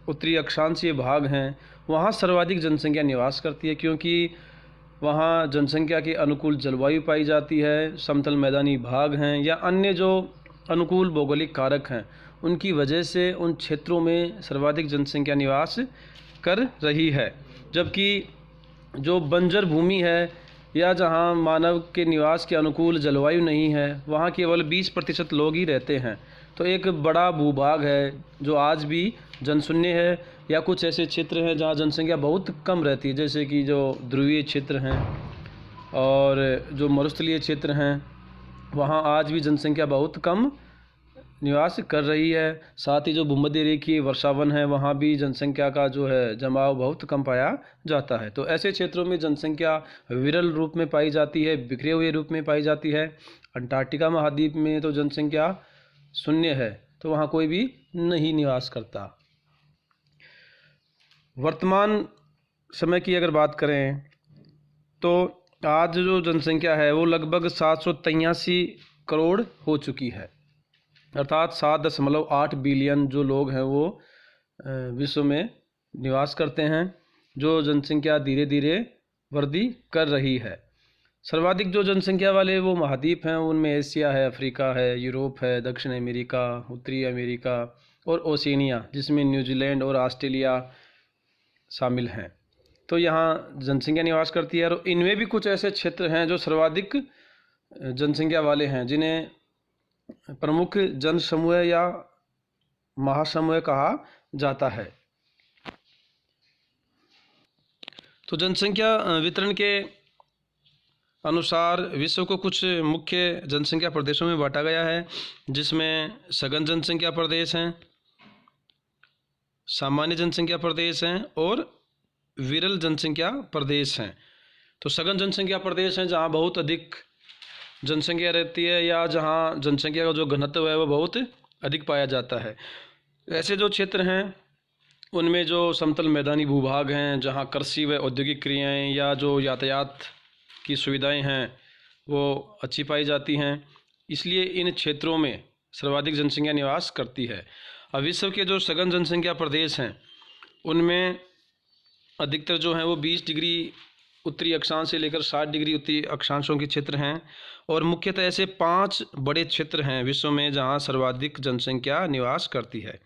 उत्तरी अक्षांशीय भाग हैं वहाँ सर्वाधिक जनसंख्या निवास करती है, क्योंकि वहाँ जनसंख्या के अनुकूल जलवायु पाई जाती है, समतल मैदानी भाग हैं या अन्य जो अनुकूल भौगोलिक कारक हैं उनकी वजह से उन क्षेत्रों में सर्वाधिक जनसंख्या निवास कर रही है। जबकि जो बंजर भूमि है या जहाँ मानव के निवास के अनुकूल जलवायु नहीं है वहाँ केवल 20% लोग ही रहते हैं। तो एक बड़ा भूभाग है जो आज भी जनशून्य है, या कुछ ऐसे क्षेत्र हैं जहाँ जनसंख्या बहुत कम रहती है, जैसे कि जो ध्रुवीय क्षेत्र हैं और जो मरुस्थलीय क्षेत्र हैं वहाँ आज भी जनसंख्या बहुत कम निवास कर रही है। साथ ही जो भूमध्य रेखीय वर्षावन है वहाँ भी जनसंख्या का जो है जमाव बहुत कम पाया जाता है। तो ऐसे क्षेत्रों में जनसंख्या विरल रूप में पाई जाती है, बिखरे हुए रूप में पाई जाती है। अंटार्कटिका महाद्वीप में तो जनसंख्या शून्य है, तो वहाँ कोई भी नहीं निवास करता। वर्तमान समय की अगर बात करें तो आज जो जनसंख्या है वो लगभग 783 करोड़ हो चुकी है, अर्थात 7.8 बिलियन जो लोग हैं वो विश्व में निवास करते हैं, जो जनसंख्या धीरे धीरे वृद्धि कर रही है। सर्वाधिक जो जनसंख्या वाले वो महाद्वीप हैं, उनमें एशिया है, अफ्रीका है, यूरोप है, दक्षिण अमेरिका, उत्तरी अमेरिका और ओशिनिया, जिसमें न्यूजीलैंड और ऑस्ट्रेलिया शामिल हैं। तो यहाँ जनसंख्या निवास करती है। और इनमें भी कुछ ऐसे क्षेत्र हैं जो सर्वाधिक जनसंख्या वाले हैं, जिन्हें प्रमुख जन समूह या महासमूह कहा जाता है। तो जनसंख्या वितरण के अनुसार विश्व को कुछ मुख्य जनसंख्या प्रदेशों में बांटा गया है, जिसमें सघन जनसंख्या प्रदेश हैं, सामान्य जनसंख्या प्रदेश हैं और विरल जनसंख्या प्रदेश हैं। तो सघन जनसंख्या प्रदेश हैं जहाँ बहुत अधिक जनसंख्या रहती है या जहाँ जनसंख्या का जो घनत्व है वो बहुत अधिक पाया जाता है। ऐसे जो क्षेत्र हैं उनमें जो समतल मैदानी भूभाग हैं, जहाँ कृषि व औद्योगिक क्रियाएं या जो यातायात की सुविधाएं हैं वो अच्छी पाई जाती हैं, इसलिए इन क्षेत्रों में सर्वाधिक जनसंख्या निवास करती है। अब विश्व के जो सघन जनसंख्या प्रदेश हैं उनमें अधिकतर जो हैं वो 20 डिग्री उत्तरी अक्षांश से लेकर 60 डिग्री उत्तरी अक्षांशों के क्षेत्र हैं। और मुख्यतः ऐसे 5 बड़े क्षेत्र हैं विश्व में जहां सर्वाधिक जनसंख्या निवास करती है।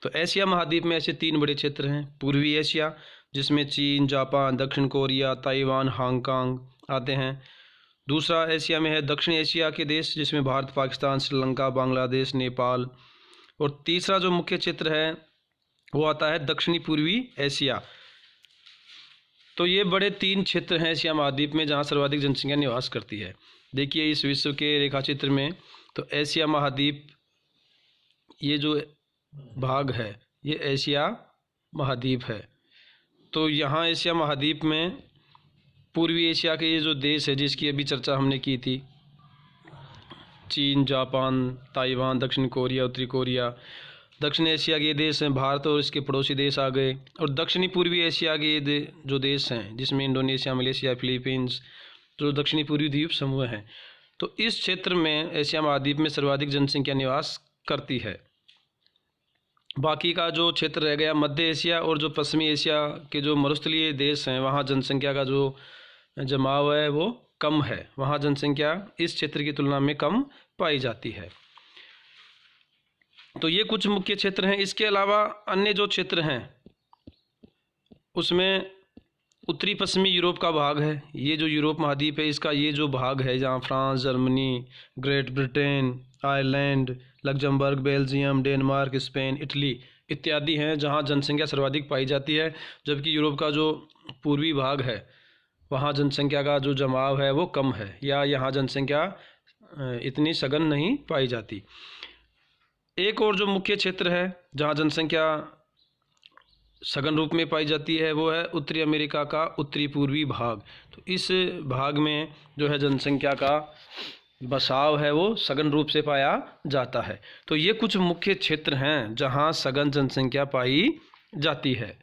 तो एशिया महाद्वीप में ऐसे 3 बड़े क्षेत्र हैं। पूर्वी एशिया, जिसमें चीन, जापान, दक्षिण कोरिया, ताइवान, हांगकांग आते हैं। दूसरा एशिया में है दक्षिण एशिया के देश, जिसमें भारत, पाकिस्तान, श्रीलंका, बांग्लादेश, नेपाल। और तीसरा जो मुख्य क्षेत्र है वो आता है दक्षिणी पूर्वी एशिया। तो ये बड़े 3 क्षेत्र हैं एशिया महाद्वीप में जहाँ सर्वाधिक जनसंख्या निवास करती है। देखिए इस विश्व के रेखा चित्र में, तो एशिया महाद्वीप ये जो भाग है ये एशिया महाद्वीप है। तो यहाँ एशिया महाद्वीप में पूर्वी एशिया के ये जो देश है जिसकी अभी चर्चा हमने की थी, चीन, जापान, ताइवान, दक्षिण कोरिया, उत्तरी कोरिया। दक्षिण एशिया के देश हैं भारत और इसके पड़ोसी देश आ गए। और दक्षिणी पूर्वी एशिया के जो देश हैं जिसमें इंडोनेशिया, मलेशिया, फिलीपींस, जो दक्षिणी पूर्वी द्वीप समूह हैं। तो इस क्षेत्र में एशिया महाद्वीप में सर्वाधिक जनसंख्या निवास करती है। बाकी का जो क्षेत्र रह गया मध्य एशिया और जो पश्चिमी एशिया के जो मरुस्थलीय देश हैं, वहाँ जनसंख्या का जो जमाव है वो कम है। वहाँ जनसंख्या इस क्षेत्र की तुलना में कम पाई जाती है। तो ये कुछ मुख्य क्षेत्र हैं। इसके अलावा अन्य जो क्षेत्र हैं उसमें उत्तरी पश्चिमी यूरोप का भाग है। ये जो यूरोप महाद्वीप है इसका ये जो भाग है जहाँ France, Germany, great Britain, Ireland, Luxembourg, Belgium, Denmark, Spain, Italy इत्यादि हैं जहाँ जनसंख्या सर्वाधिक पाई जाती है। जबकि यूरोप का जो पूर्वी भाग है वहाँ जनसंख्या का जो जमाव है वो कम है या यहाँ जनसंख्या इतनी सघन नहीं पाई जाती। एक और जो मुख्य क्षेत्र है जहाँ जनसंख्या सघन रूप में पाई जाती है वो है उत्तरी अमेरिका का उत्तरी पूर्वी भाग। तो इस भाग में जो है जनसंख्या का बसाव है वो सघन रूप से पाया जाता है। तो ये कुछ मुख्य क्षेत्र हैं जहाँ सघन जनसंख्या पाई जाती है।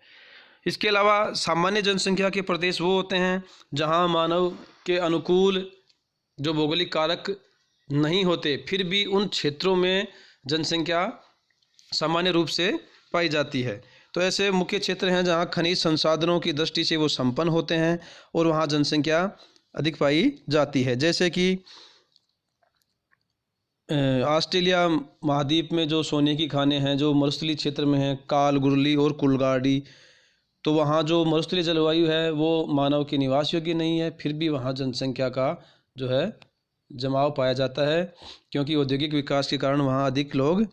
इसके अलावा सामान्य जनसंख्या के प्रदेश वो होते हैं जहाँ मानव के अनुकूल जो भौगोलिक कारक नहीं होते, फिर भी उन क्षेत्रों में जनसंख्या सामान्य रूप से पाई जाती है। तो ऐसे मुख्य क्षेत्र हैं जहाँ खनिज संसाधनों की दृष्टि से वो संपन्न होते हैं और वहाँ जनसंख्या अधिक पाई जाती है। जैसे कि ऑस्ट्रेलिया महाद्वीप में जो सोने की खानें हैं जो मरुस्थलीय क्षेत्र में हैं, कालगुरली और कुलगाड़ी, तो वहाँ जो मरुस्थलीय जलवायु है वो मानव के निवास योग्य नहीं है, फिर भी वहाँ जनसंख्या का जो है जमाव पाया जाता है, क्योंकि औद्योगिक विकास के कारण वहाँ अधिक लोग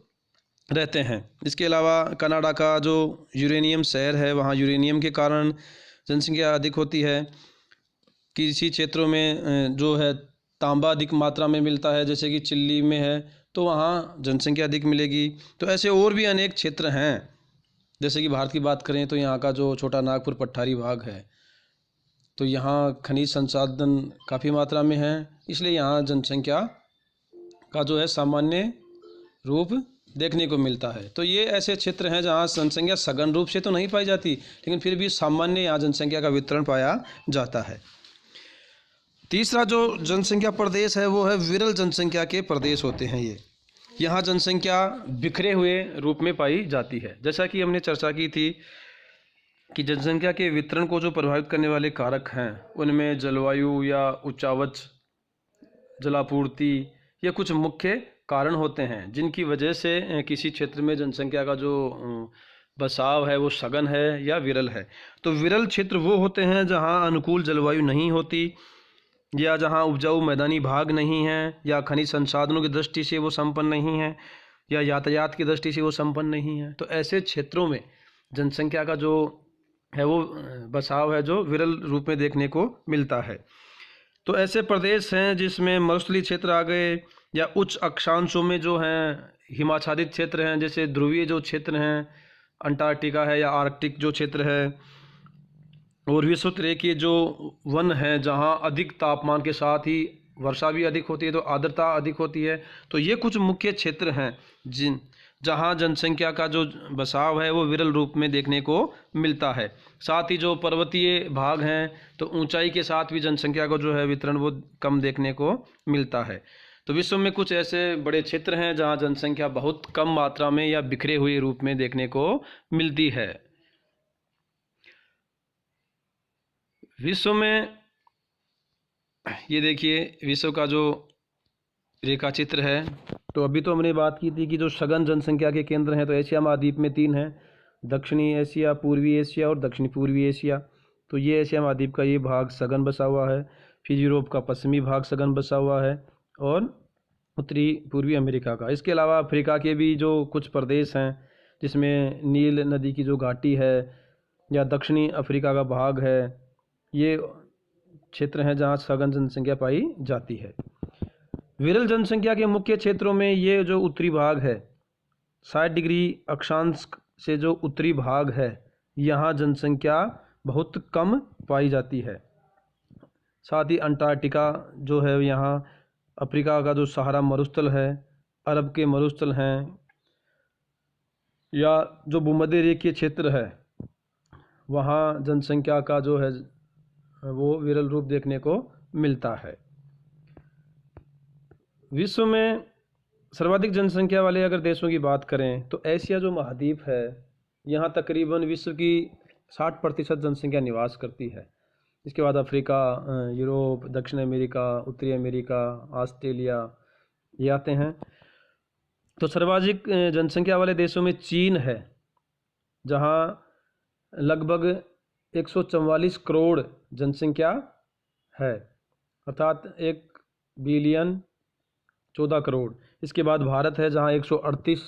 रहते हैं। इसके अलावा कनाडा का जो यूरेनियम शहर है, वहाँ यूरेनियम के कारण जनसंख्या अधिक होती है। किसी क्षेत्रों में जो है तांबा अधिक मात्रा में मिलता है, जैसे कि चिली में है, तो वहाँ जनसंख्या अधिक मिलेगी। तो ऐसे और भी अनेक क्षेत्र हैं। जैसे कि भारत की बात करें तो यहाँ का जो छोटा नागपुर पठारी भाग है, तो यहाँ खनिज संसाधन काफ़ी मात्रा में है, इसलिए यहाँ जनसंख्या का जो है सामान्य रूप देखने को मिलता है। तो ये ऐसे क्षेत्र हैं जहाँ जनसंख्या सघन रूप से तो नहीं पाई जाती, लेकिन फिर भी सामान्य यहाँ जनसंख्या का वितरण पाया जाता है। तीसरा जो जनसंख्या प्रदेश है वो है विरल जनसंख्या के प्रदेश होते हैं ये। यहाँ जनसंख्या बिखरे हुए रूप में पाई जाती है। जैसा कि हमने चर्चा की थी कि जनसंख्या के वितरण को जो प्रभावित करने वाले कारक हैं उनमें जलवायु या उच्चावच जलापूर्ति ये कुछ मुख्य कारण होते हैं, जिनकी वजह से किसी क्षेत्र में जनसंख्या का जो बसाव है वो सघन है या विरल है। तो विरल क्षेत्र वो होते हैं जहाँ अनुकूल जलवायु नहीं होती, या जहाँ उपजाऊ मैदानी भाग नहीं है, या खनिज संसाधनों की दृष्टि से वो संपन्न नहीं है, या यातायात की दृष्टि से वो संपन्न नहीं है। तो ऐसे क्षेत्रों में जनसंख्या का जो है वो बसाव है जो विरल रूप में देखने को मिलता है। तो ऐसे प्रदेश हैं जिसमें मरुस्थलीय क्षेत्र आ गए, या उच्च अक्षांशों में जो हैं हिमाच्छादित क्षेत्र हैं, जैसे ध्रुवीय जो क्षेत्र हैं अंटार्कटिका है या आर्कटिक जो क्षेत्र है, और विश्वतरेखीय जो वन है जहाँ अधिक तापमान के साथ ही वर्षा भी अधिक होती है, तो आर्द्रता अधिक होती है। तो ये कुछ मुख्य क्षेत्र हैं जहाँ जनसंख्या का जो बसाव है वो विरल रूप में देखने को मिलता है। साथ ही जो पर्वतीय भाग हैं तो ऊंचाई के साथ भी जनसंख्या को जो है वितरण वो कम देखने को मिलता है। तो विश्व में कुछ ऐसे बड़े क्षेत्र हैं जहाँ जनसंख्या बहुत कम मात्रा में या बिखरे हुए रूप में देखने को मिलती है। विश्व में ये देखिए विश्व का जो रेखा चित्र है, तो अभी तो हमने बात की थी कि जो सघन जनसंख्या के केंद्र हैं तो एशिया महाद्वीप में 3 हैं, दक्षिणी एशिया, पूर्वी एशिया और दक्षिणी पूर्वी एशिया। तो ये एशिया महाद्वीप का ये भाग सघन बसा हुआ है। फिर यूरोप का पश्चिमी भाग सघन बसा हुआ है, और उत्तरी पूर्वी अमेरिका का। इसके अलावा अफ्रीका के भी जो कुछ प्रदेश हैं जिसमें नील नदी की जो घाटी है या दक्षिणी अफ्रीका का भाग है, ये क्षेत्र हैं जहाँ सघन जनसंख्या पाई जाती है। विरल जनसंख्या के मुख्य क्षेत्रों में ये जो उत्तरी भाग है 60 डिग्री अक्षांश से जो उत्तरी भाग है यहाँ जनसंख्या बहुत कम पाई जाती है। साथ ही अंटार्कटिका जो है, यहाँ अफ्रीका का जो सहारा मरुस्थल है, अरब के मरुस्थल हैं, या जो भूमध्य रेखीय क्षेत्र है वहाँ जनसंख्या का जो है वो विरल रूप देखने को मिलता है। विश्व में सर्वाधिक जनसंख्या वाले अगर देशों की बात करें तो एशिया जो महाद्वीप है यहाँ तकरीबन विश्व की 60% जनसंख्या निवास करती है। इसके बाद अफ्रीका, यूरोप, दक्षिण अमेरिका, उत्तरी अमेरिका, ऑस्ट्रेलिया ये आते हैं। तो सर्वाधिक जनसंख्या वाले देशों में चीन है जहाँ लगभग 144 करोड़ जनसंख्या है, अर्थात 1 बिलियन 14 करोड़। इसके बाद भारत है जहाँ 138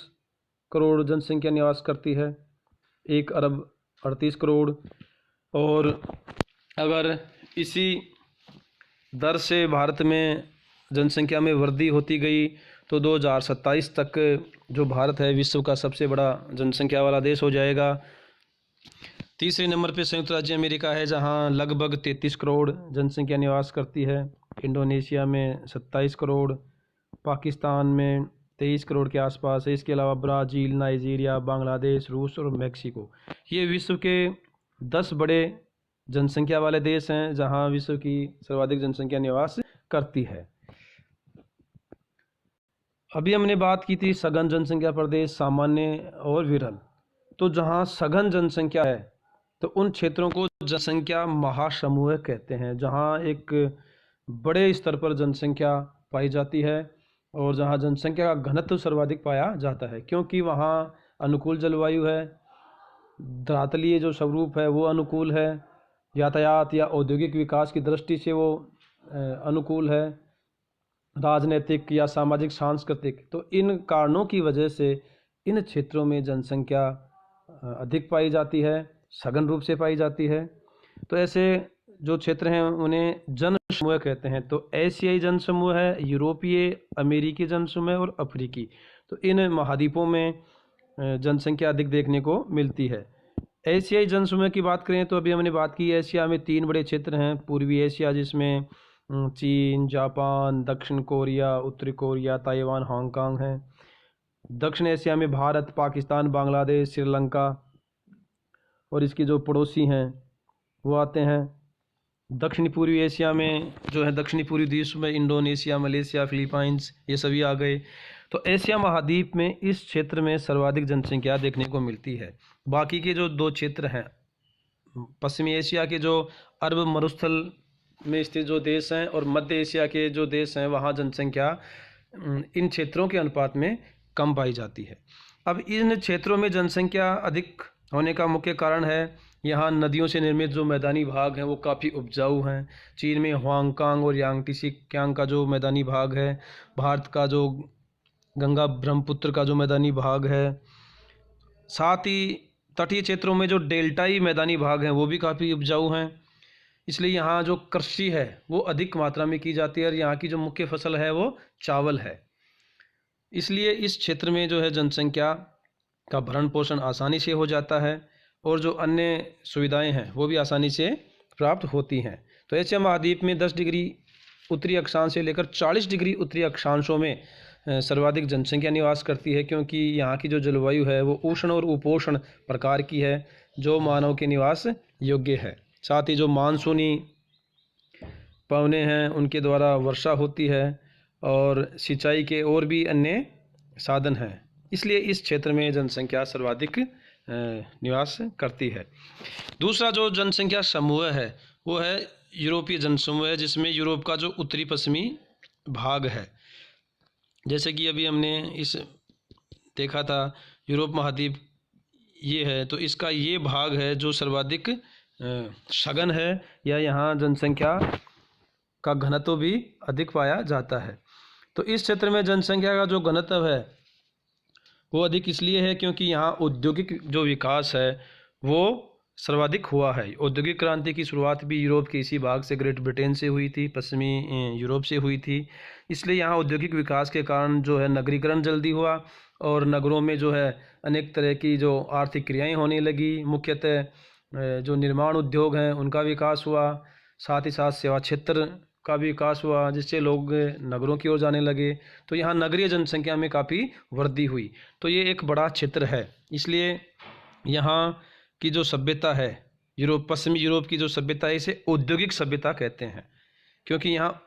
करोड़ जनसंख्या निवास करती है, 1 अरब 38 करोड़। और अगर इसी दर से भारत में जनसंख्या में वृद्धि होती गई तो 2027 तक जो भारत है विश्व का सबसे बड़ा जनसंख्या वाला देश हो जाएगा। तीसरे नंबर पे संयुक्त राज्य अमेरिका है जहाँ लगभग 33 करोड़ जनसंख्या निवास करती है। इंडोनेशिया में 27 करोड़, पाकिस्तान में 23 करोड़ के आसपास है। इसके अलावा ब्राज़ील, नाइजीरिया, बांग्लादेश, रूस और मेक्सिको ये विश्व के 10 बड़े जनसंख्या वाले देश हैं जहां विश्व की सर्वाधिक जनसंख्या निवास करती है। अभी हमने बात की थी सघन जनसंख्या प्रदेश, सामान्य और विरल। तो जहाँ सघन जनसंख्या है तो उन क्षेत्रों को जनसंख्या महासमूह कहते हैं, जहाँ एक बड़े स्तर पर जनसंख्या पाई जाती है और जहाँ जनसंख्या का घनत्व सर्वाधिक पाया जाता है, क्योंकि वहाँ अनुकूल जलवायु है, धरातलीय जो स्वरूप है वो अनुकूल है, यातायात या औद्योगिक विकास की दृष्टि से वो अनुकूल है, राजनीतिक या सामाजिक सांस्कृतिक, तो इन कारणों की वजह से इन क्षेत्रों में जनसंख्या अधिक पाई जाती है, सघन रूप से पाई जाती है। तो ऐसे जो क्षेत्र हैं उन्हें जन समूह कहते हैं। तो एशियाई जन समूह है, यूरोपीय, अमेरिकी जन समूह और अफ्रीकी। तो इन महाद्वीपों में जनसंख्या अधिक देखने को मिलती है। एशियाई जन समूह की बात करें तो अभी हमने बात की, एशिया में 3 बड़े क्षेत्र हैं। पूर्वी एशिया जिसमें चीन, जापान, दक्षिण कोरिया, उत्तरी कोरिया, ताइवान, हांगकांग हैं। दक्षिण एशिया में भारत, पाकिस्तान, बांग्लादेश, श्रीलंका और इसके जो पड़ोसी हैं वो आते हैं। दक्षिणी पूर्वी एशिया में जो है दक्षिणी पूर्वी देश में इंडोनेशिया, मलेशिया, फिलीपाइंस ये सभी आ गए। तो एशिया महाद्वीप में इस क्षेत्र में सर्वाधिक जनसंख्या देखने को मिलती है। बाकी के जो 2 क्षेत्र हैं, पश्चिमी एशिया के जो अरब मरुस्थल में स्थित जो देश हैं और मध्य एशिया के जो देश हैं, वहाँ जनसंख्या इन क्षेत्रों के अनुपात में कम पाई जाती है। अब इन क्षेत्रों में जनसंख्या अधिक होने का मुख्य कारण है यहाँ नदियों से निर्मित जो मैदानी भाग हैं वो काफ़ी उपजाऊ हैं। चीन में ह्वांगकांग और यांगटीसी क्यांग का जो मैदानी भाग है, भारत का जो गंगा ब्रह्मपुत्र का जो मैदानी भाग है, साथ ही तटीय क्षेत्रों में जो डेल्टाई मैदानी भाग हैं वो भी काफ़ी उपजाऊ हैं। इसलिए यहाँ जो कृषि है वो अधिक मात्रा में की जाती है और यहाँ की जो मुख्य फसल है वो चावल है। इसलिए इस क्षेत्र में जो है जनसंख्या का भरण पोषण आसानी से हो जाता है और जो अन्य सुविधाएं हैं वो भी आसानी से प्राप्त होती हैं। तो एशिया महाद्वीप में 10 डिग्री उत्तरी अक्षांश से लेकर 40 डिग्री उत्तरी अक्षांशों में सर्वाधिक जनसंख्या निवास करती है, क्योंकि यहाँ की जो जलवायु है वो उष्ण और उपोष्ण प्रकार की है जो मानव के निवास योग्य है। साथ ही जो मानसूनी पवने हैं उनके द्वारा वर्षा होती है और सिंचाई के और भी अन्य साधन हैं। इसलिए इस क्षेत्र में जनसंख्या सर्वाधिक निवास करती है। दूसरा जो जनसंख्या समूह है वो है यूरोपीय जनसमूह है, जिसमें यूरोप का जो उत्तरी पश्चिमी भाग है। जैसे कि अभी हमने इस देखा था यूरोप महाद्वीप ये है, तो इसका ये भाग है जो सर्वाधिक सघन है या यहाँ जनसंख्या का घनत्व भी अधिक पाया जाता है। तो इस क्षेत्र में जनसंख्या का जो घनत्व है वो अधिक इसलिए है क्योंकि यहाँ औद्योगिक जो विकास है वो सर्वाधिक हुआ है। औद्योगिक क्रांति की शुरुआत भी यूरोप के इसी भाग से, ग्रेट ब्रिटेन से हुई थी, पश्चिमी यूरोप से हुई थी। इसलिए यहाँ औद्योगिक विकास के कारण जो है नगरीकरण जल्दी हुआ और नगरों में जो है अनेक तरह की जो आर्थिक क्रियाएं होने लगी। मुख्यतः जो निर्माण उद्योग हैं उनका विकास हुआ, साथ ही साथ सेवा क्षेत्र का भी विकास हुआ, जिससे लोग नगरों की ओर जाने लगे। तो यहाँ नगरीय जनसंख्या में काफ़ी वृद्धि हुई। तो ये एक बड़ा क्षेत्र है, इसलिए यहाँ की जो सभ्यता है पश्चिमी यूरोप की जो सभ्यता है इसे औद्योगिक सभ्यता कहते हैं, क्योंकि यहाँ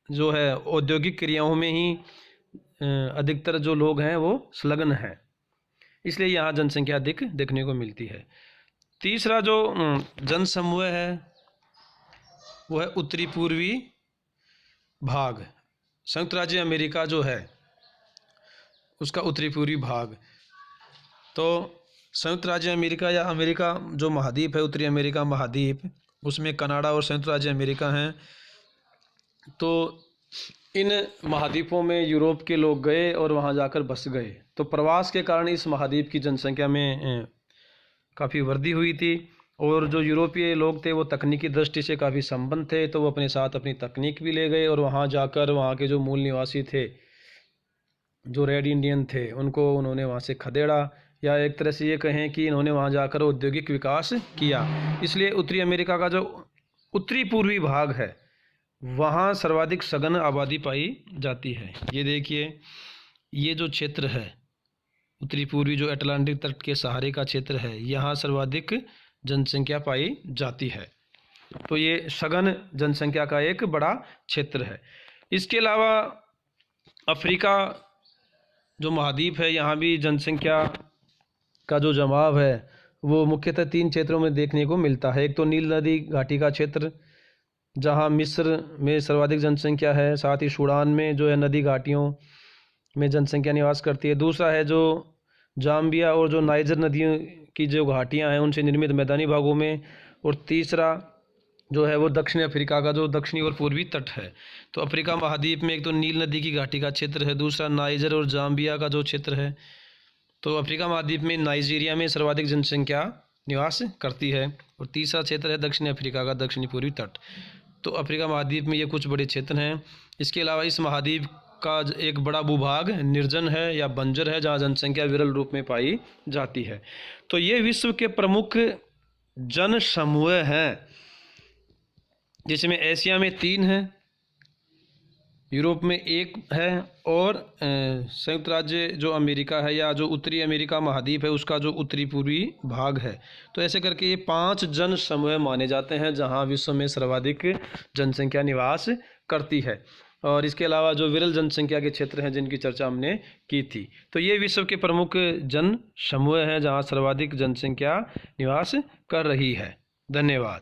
जो है औद्योगिक क्रियाओं में ही अधिकतर जो लोग हैं वो संलग्न हैं, इसलिए यहाँ जनसंख्या अधिक देखने को मिलती है। तीसरा जो जनसमूह है वो है उत्तरी पूर्वी भाग। संयुक्त राज्य अमेरिका जो है उसका उत्तरी पूर्वी भाग। तो संयुक्त राज्य अमेरिका या अमेरिका जो महाद्वीप है, उत्तरी अमेरिका महाद्वीप, उसमें कनाडा और संयुक्त राज्य अमेरिका हैं। तो इन महाद्वीपों में यूरोप के लोग गए और वहाँ जाकर बस गए। तो प्रवास के कारण इस महाद्वीप की जनसंख्या में काफ़ी वृद्धि हुई थी और जो यूरोपीय लोग थे वो तकनीकी दृष्टि से काफ़ी संपन्न थे, तो वो अपने साथ अपनी तकनीक भी ले गए और वहाँ जाकर वहाँ के जो मूल निवासी थे, जो रेड इंडियन थे, उनको उन्होंने वहाँ से खदेड़ा, या एक तरह से ये कहें कि इन्होंने वहाँ जाकर औद्योगिक विकास किया। इसलिए उत्तरी अमेरिका का जो उत्तरी पूर्वी भाग है वहाँ सर्वाधिक सघन आबादी पाई जाती है। ये देखिए, ये जो क्षेत्र है उत्तरी पूर्वी जो अटलांटिक तट के सहारे का क्षेत्र है, यहाँ सर्वाधिक जनसंख्या पाई जाती है। तो ये सघन जनसंख्या का एक बड़ा क्षेत्र है। इसके अलावा अफ्रीका जो महाद्वीप है यहाँ भी जनसंख्या का जो जमाव है वो मुख्यतः 3 क्षेत्रों में देखने को मिलता है। एक तो नील नदी घाटी का क्षेत्र, जहाँ मिस्र में सर्वाधिक जनसंख्या है, साथ ही सूडान में जो है नदी घाटियों में जनसंख्या निवास करती है। दूसरा है जो जाम्बिया और जो नाइजर नदियों की जो घाटियाँ हैं उनसे निर्मित मैदानी भागों में। और तीसरा जो है वो दक्षिण अफ्रीका का जो दक्षिणी और पूर्वी तट है। तो अफ्रीका महाद्वीप में एक तो नील नदी की घाटी का क्षेत्र है, दूसरा नाइजर और जाम्बिया का जो क्षेत्र है। तो अफ्रीका महाद्वीप में नाइजीरिया में सर्वाधिक जनसंख्या निवास करती है, और तीसरा क्षेत्र है दक्षिण अफ्रीका का दक्षिणी पूर्वी तट। तो अफ्रीका महाद्वीप में ये कुछ बड़े क्षेत्र हैं। इसके अलावा इस महाद्वीप का एक बड़ा भूभाग निर्जन है या बंजर है, जहाँ जनसंख्या विरल रूप में पाई जाती है। तो ये विश्व के प्रमुख जन समूह हैं, जिसमें एशिया में 3 हैं, यूरोप में 1 है, और संयुक्त राज्य जो अमेरिका है या जो उत्तरी अमेरिका महाद्वीप है उसका जो उत्तरी पूर्वी भाग है। तो ऐसे करके ये 5 जन समूह माने जाते हैं जहां विश्व में सर्वाधिक जनसंख्या निवास करती है। और इसके अलावा जो विरल जनसंख्या के क्षेत्र हैं जिनकी चर्चा हमने की थी। तो ये विश्व के प्रमुख जन समूह हैं जहाँ सर्वाधिक जनसंख्या निवास कर रही है। धन्यवाद।